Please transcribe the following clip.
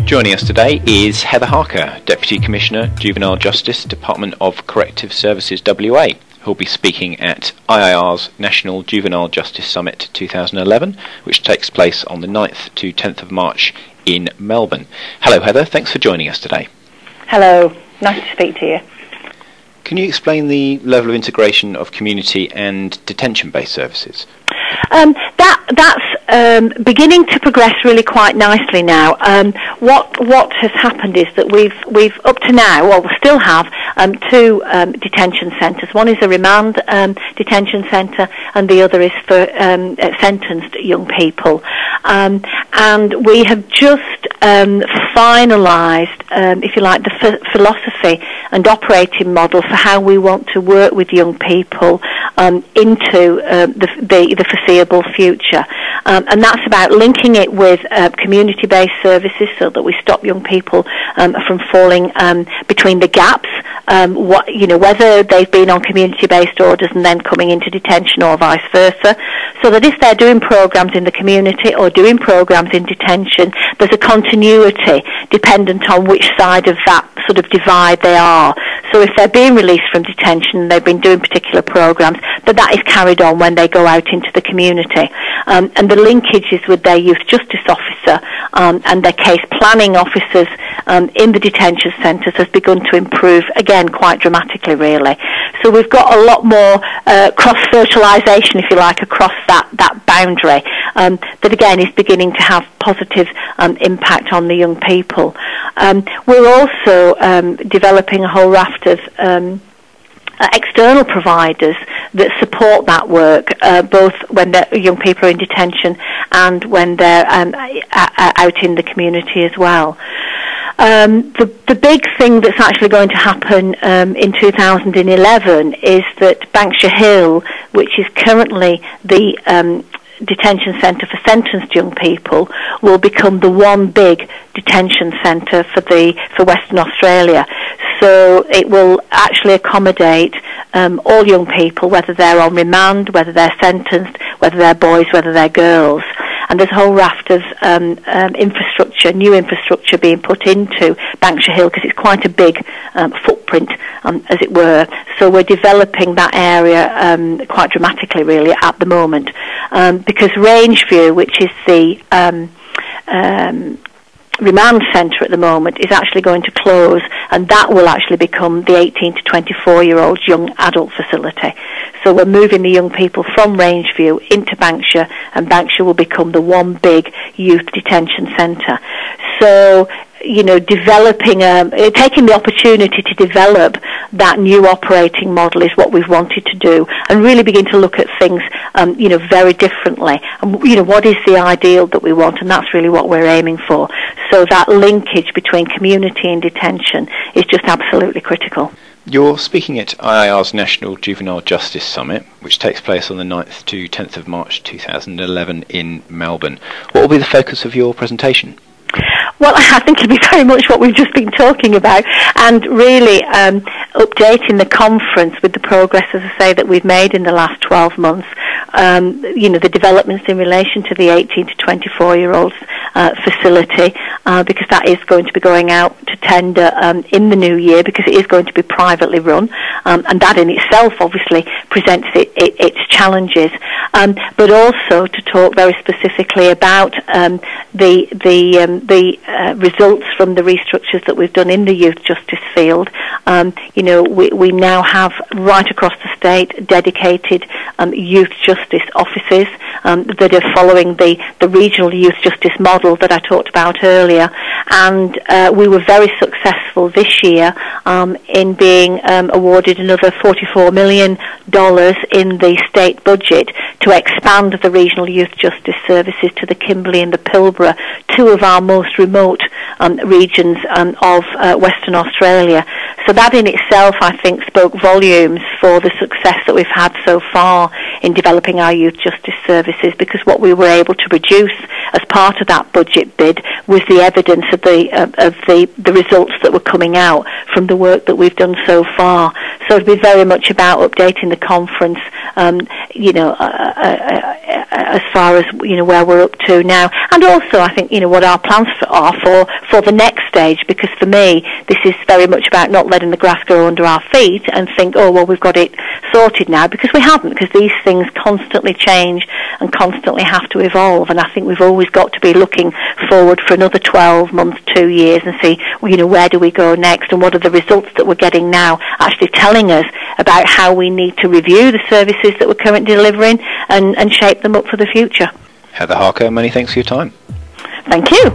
Joining us today is Heather Harker, Deputy Commissioner, Juvenile Justice, Department of Corrective Services WA, who'll be speaking at IIR's National Juvenile Justice Summit 2011, which takes place on the 9th to 10th of March in Melbourne. Hello Heather, thanks for joining us today. Hello, nice to speak to you. Can you explain the level of integration of community and detention-based services? That's beginning to progress really quite nicely now. What has happened is that we've up to now, well, we still have two detention centres. One is a remand detention centre, and the other is for sentenced young people. And we have just finalised, if you like, the philosophy and operating model for how we want to work with young people into the foreseeable future. And that's about linking it with community-based services so that we stop young people from falling between the gaps, whether they've been on community-based orders and then coming into detention or vice versa, so that if they're doing programs in the community or doing programs in detention, there's a continuity dependent on which side of that sort of divide they are. So if they're being released from detention, they've been doing particular programs, but that is carried on when they go out into the community. And the linkages with their youth justice officer and their case planning officers in the detention centres has begun to improve, again, quite dramatically, really. So we've got a lot more cross-fertilisation, if you like, across that boundary that, again, is beginning to have positive impact on the young people. We're also developing a whole raft of external providers that support that work, both when the young people are in detention and when they're out in the community as well. The big thing that's actually going to happen in 2011 is that Banksia Hill, which is currently the detention centre for sentenced young people, will become the one big detention centre for Western Australia. So it will actually accommodate all young people, whether they're on remand, whether they're sentenced, whether they're boys, whether they're girls. And there's a whole raft of new infrastructure being put into Banksia Hill because it's quite a big footprint, as it were. So we're developing that area quite dramatically, really, at the moment. Because Rangeview, which is the remand centre at the moment, is actually going to close, and that will actually become the 18 to 24-year-olds young adult facility. So we're moving the young people from Rangeview into Banksia, and Banksia will become the one big youth detention centre. So, taking the opportunity to develop that new operating model is what we've wanted to do, and really begin to look at things, very differently. And, what is the ideal that we want, and that's really what we're aiming for. So that linkage between community and detention is just absolutely critical. You're speaking at IIR's National Juvenile Justice Summit, which takes place on the 9th to 10th of March 2011 in Melbourne. What will be the focus of your presentation? Well, I think it'll be very much what we've just been talking about, and really updating the conference with the progress, as I say, that we've made in the last 12 months. The developments in relation to the 18 to 24-year-olds facility, because that is going to be going out to tender in the new year, because it is going to be privately run, and that in itself obviously presents its challenges. But also to talk very specifically about the results from the restructures that we've done in the youth justice field. We now have right across the state dedicated youth justice offices that are following the regional youth justice model that I talked about earlier. And we were very successful this year in being awarded another $44 million in the state budget to expand the regional youth justice services to the Kimberley and the Pilbara, two of our most remote regions of Western Australia. So that in itself, I think, spoke volumes for the success that we've had so far in developing our youth justice services, because what we were able to produce as part of that budget bid was the evidence of the results that were coming out from the work that we've done so far. So it'd be very much about updating the conference, as far as where we're up to now, and also I think what our plans are for the next stage. Because for me, this is very much about not letting the grass grow under our feet and think, oh well, we've got it sorted now, because we haven't. Because these things constantly change and constantly have to evolve, and I think we've always got to be looking forward for another 12 months, 2 years, and see where do we go next, and what are the results that we're getting now actually telling us about how we need to review the services that we're currently delivering and shape them up for the future. Heather Harker, many thanks for your time. Thank you.